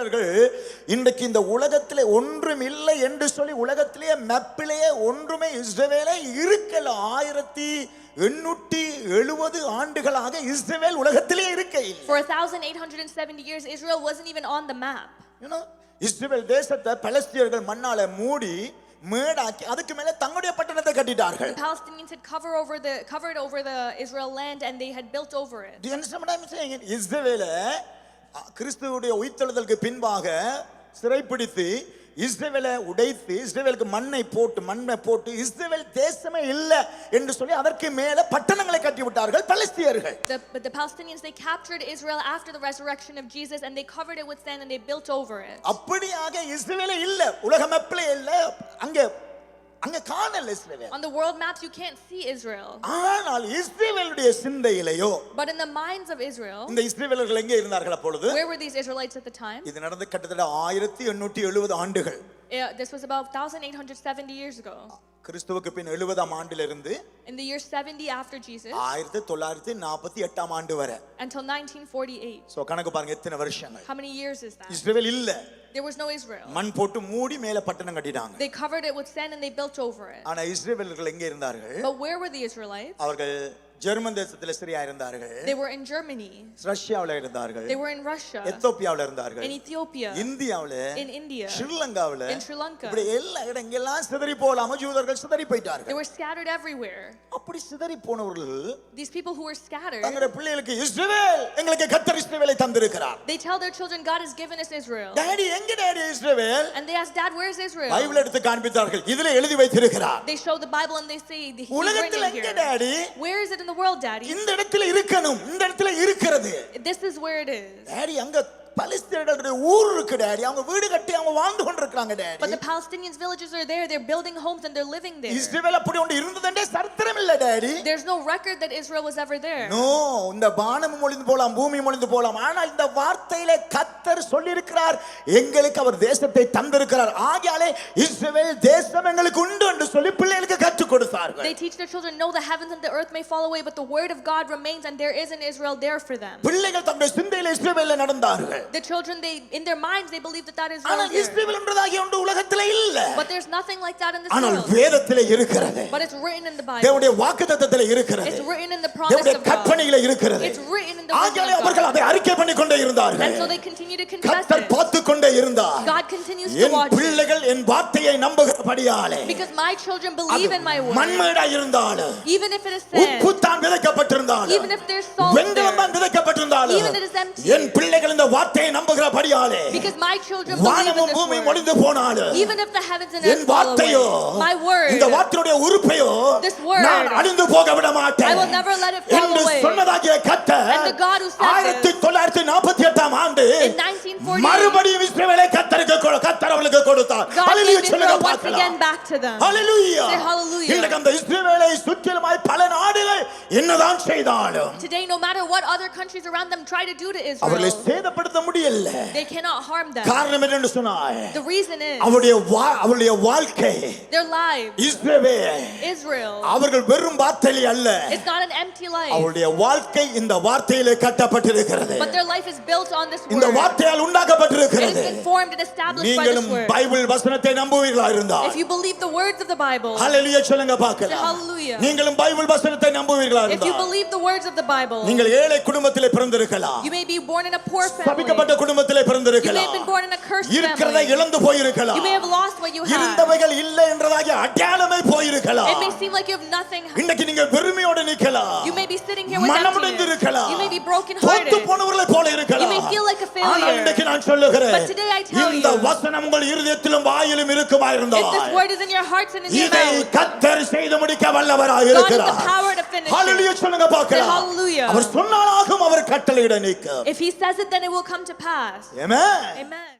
இஸ்ரவேலர்கள் இன்றைக்கு இந்த உலகத்திலே ஒன்றும் இல்லை என்று சொல்லி உலகத்திலேயே மேப்பிலேயே ஒன்றுமே இஸ்ரவேலே இருக்கல. 1870 ஆண்டுகளாக இஸ்ரவேல் உலகத்திலே இருக்கையில். For 1870 years Israel wasn't even on the map. இஸ்ரவேல் தேசத்தை பலஸ்தீனர்கள் மண்ணால மூடி மேடாக்கி அதுக்கு மேல தங்களுடைய பட்டணத்தை கட்டிட்டார்கள். The Palestinians had covered over the Israel land and they had built over it. Do you understand what I'm saying? இஸ்ரவேலை கிறிஸ்துவுடைய உயிர்த்தெழுதலுக்கு பின்பாக சிறைப்பிடித்து இஸ்ரவேலை உடைத்து இஸ்ரவேலுக்கு மண்ணை போட்டு இஸ்ரவேல் தேசமே இல்ல என்று சொல்லி அதற்கு மேல பட்டணங்களை கட்டி விட்டார்கள் பலஸ்தீனர்கள். The Palestinians, they captured Israel after the resurrection of Jesus and they covered it with sand and they built over it. அப்படியாக இஸ்ரவேலே இல்ல, உலக மேப்ல இல்ல, அங்க காணல இஸ்ரவேல். On the world maps you can't see Israel. ஆனால் இஸ்ரவேலுடைய சிந்தையிலேயோ, but in the minds of Israel, இந்த இஸ்ரவேலர்கள் எங்கே இருந்தார்கள் அப்பொழுது? where were these Israelites at the time? இது நடந்து கிட்டத்தட்ட 1870 ஆண்டுகள். This was about 1870 years ago. கிறிஸ்துவுக்கு பின் 70ஆம் ஆண்டிலிருந்து in the year 70 after Jesus 1948ஆம் ஆண்டு வரை until 1948. சோ கணக்கு பாருங்க எத்தனை வருஷங்கள். How many years is that? இஸ்ரவேல் இல்ல. There was no Israel. மண் போட்டு மூடி மேல பட்டணம் கட்டிட்டாங்க. They covered it with sand and they built over it. ஆனா இஸ்ரவேலர்கள் எங்கே இருந்தார்கள்? But where were the Israelites? அவர்கள் ஜெர்மன் தேசத்திலே சிரியா இருந்தார்கள். They were in Germany. ரஷ்யாவுல இருந்தார்கள். They were in Russia. எத்தியோப்பியாவுல இருந்தார்கள். In Ethiopia. இந்தியாவுல. In India. ஸ்ரீலங்காவுல. In Sri Lanka. இப்படி எல்லா இடங்கெல்லாம் சிதறி போலாம யூதர்கள் சிதறி போயிட்டார்கள். They were scattered everywhere. அப்படி சிதறி போனவர்கள் these people who were scattered தங்களுடைய பிள்ளைகளுக்கு இஸ்ரவேல் எங்களுக்கு கர்த்தர் இஸ்ரவேலை தந்திருக்கிறார். they tell their children God has given us Israel. Daddy எங்க டாடி இஸ்ரவேல்? and they ask Dad, where is Israel? Bible எடுத்து காண்பித்தார்கள். இதிலே எழுதி வைத்திருக்கிறார். they show the Bible and they say உலகத்தில் எங்க daddy? where is it in the world, Daddy? இந்த இடத்துல இருக்கணும், இந்த இடத்துல இருக்கிறது. this is where it is. Daddy அங்க பலஸ்தீனர்களுடைய ஊர் இருக்கு டாடி, அவங்க வீடு கட்டி அவங்க வாழ்ந்து கொண்டிருக்காங்க daddy. but the Palestinians villages are there, they're building homes and they're living there. Israel அப்படி ஒன்று இருந்ததே சரித்திரம் இல்ல daddy. there's no record that Israel was ever there. No, இந்த வானமும் ஒளிந்து போலாம், பூமியும் ஒளிந்து போலாம், ஆனால் இந்த வார்த்தையிலே கர்த்தர் சொல்லி இருக்கிறார், எங்களுக்கு அவர் தேசத்தை தந்திருக்கிறார், ஆகையாலே இஸ்ரவேல் தேசம் எங்களுக்கு உண்டு என்று சொல்லி பிள்ளைகளுக்கு கற்றுக் கொடுத்தார்கள். they teach their children, no, the heavens and the earth may fall away but the word of God remains and there is an Israel there for them. பிள்ளைகள் தம்முடைய சிந்தையிலே இஸ்ரவேல்ல நடந்தார்கள். the children, they in their minds they believe that is ஆனால் இஸ்ரவேல் என்றதாகிய ஒன்று உலகத்திலே இல்ல. but there's nothing like that in this ஆனால் world. வேதத்திலே இருக்கிறது. but it's written in the Bible. தேவனுடைய வாக்குத்தத்தத்திலே இருக்கிறது. it's written in the promise of God. தேவனுடைய கற்பனையிலே இருக்கிறது. it's written in the word of ஆகையாலே God. அவர்கள் அதை அறிக்கை பண்ணி கொண்டே இருந்தார்கள். and so they continue to confess கர்த்தர் it. பார்த்து கொண்டே இருந்தார். God continues to watch என் பிள்ளைகள் என் வார்த்தையை நம்புகிறபடியாலே, because my children believe in my word. மண்மேடா இருந்தாலும், even if it is sand, உப்பு தான் விதைக்கப்பட்டிருந்தாலும், even if there's salt வெண்கலம் தான் விதைக்கப்பட்டிருந்தாலும், even if it is empty, என் பிள்ளைகள் இந்த வார்த்தையை நம்புகிறபடியாலே, because my children believe in வானமும் this பூமியும் word, ஒளிந்து போனாலும், even if the heavens and N earth fall வார்த்தையோ, away, my word, இந்த வார்த்தையுடைய உறுப்பையோ this word, நான் அழிந்து போக விட மாட்டேன் I will never let it fall என்று away. சொன்னதாகிய கர்த்தர் and the God who said 1948ஆம் ஆண்டு in 1948, மறுபடியும் இஸ்ரவேலை கர்த்தர் அவர்களுக்கு கொடுத்தார். God ஹalleluya gave சொல்லுங்க Israel once பார்க்கலாம். again back to them. Hallelujah. Say hallelujah. இன்றைக்கு அந்த இஸ்ரவேலை சுற்றிலுமாய் பல நாடுகள் என்னதான் செய்தாலும், today no matter what other countries around them try to do to அவர்களை Israel, சேதப்படுத்த முடியல. they cannot harm them. காரணம் என்னன்னு சொன்னாய், the reason is அவருடைய வாழ்க்கை, their lives, Israel, அவர்கள் வெறும் வார்த்தையிலே அல்ல, it's not an empty life, அவருடைய வாழ்க்கை இந்த வார்த்தையிலே கட்டப்பட்டிருக்கிறது. but their life is built on this இந்த word. வார்த்தையால் It உண்டாக்கப்பட்டிருக்கிறது. has been formed and established by this நீங்களும் word. பைபிள் வசனத்தை நம்புவீர்களா இருந்தால், if you believe the words of the Bible, ஹalleluya சொல்லுங்க say பார்க்கலாம். hallelujah. நீங்களும் பைபிள் வசனத்தை நம்புவீர்களா if you இருந்தால், believe the words of the Bible, நீங்கள் ஏழை குடும்பத்திலே பிறந்திருக்கலாம், you may be born in a poor family, சபிக்கப்பட்ட குடும்பத்திலே you may பிறந்திருக்கலாம், have been born in a cursed இருக்கிறதை family, இழந்து போயிருக்கலாம், you may have lost what you have, இருந்தவைகள் இல்லை என்றதாகிய அடையாளமே போயிருக்கலாம். it may seem like you have nothing, இன்னைக்கு நீங்க வெறுமையோடு நிக்கலாம், you may be sitting here with மனமுடைந்து emptiness, இருக்கலாம், you may be broken தோத்து hearted, போனவர்களை போல you இருக்கலாம். may feel like a ஆனால் failure, இன்னைக்கு நான் சொல்லுகிறேன், but today I tell இந்த you, வசனம் உங்கள் இருதயத்திலும் வாயிலும் இருக்குமா if இருந்தால், this word is in your hearts and in your இதை mouth, கர்த்தர் செய்து முடிக்க வல்லவராய் God has இருக்கிறார். the power to finish hallelujah it. சொல்லுங்க Say பார்க்கலாம். hallelujah. அவர் சொன்னாலும் அவர் கட்டளையிட நிற்கும். If he says it, then it will come to pass. Amen. Amen.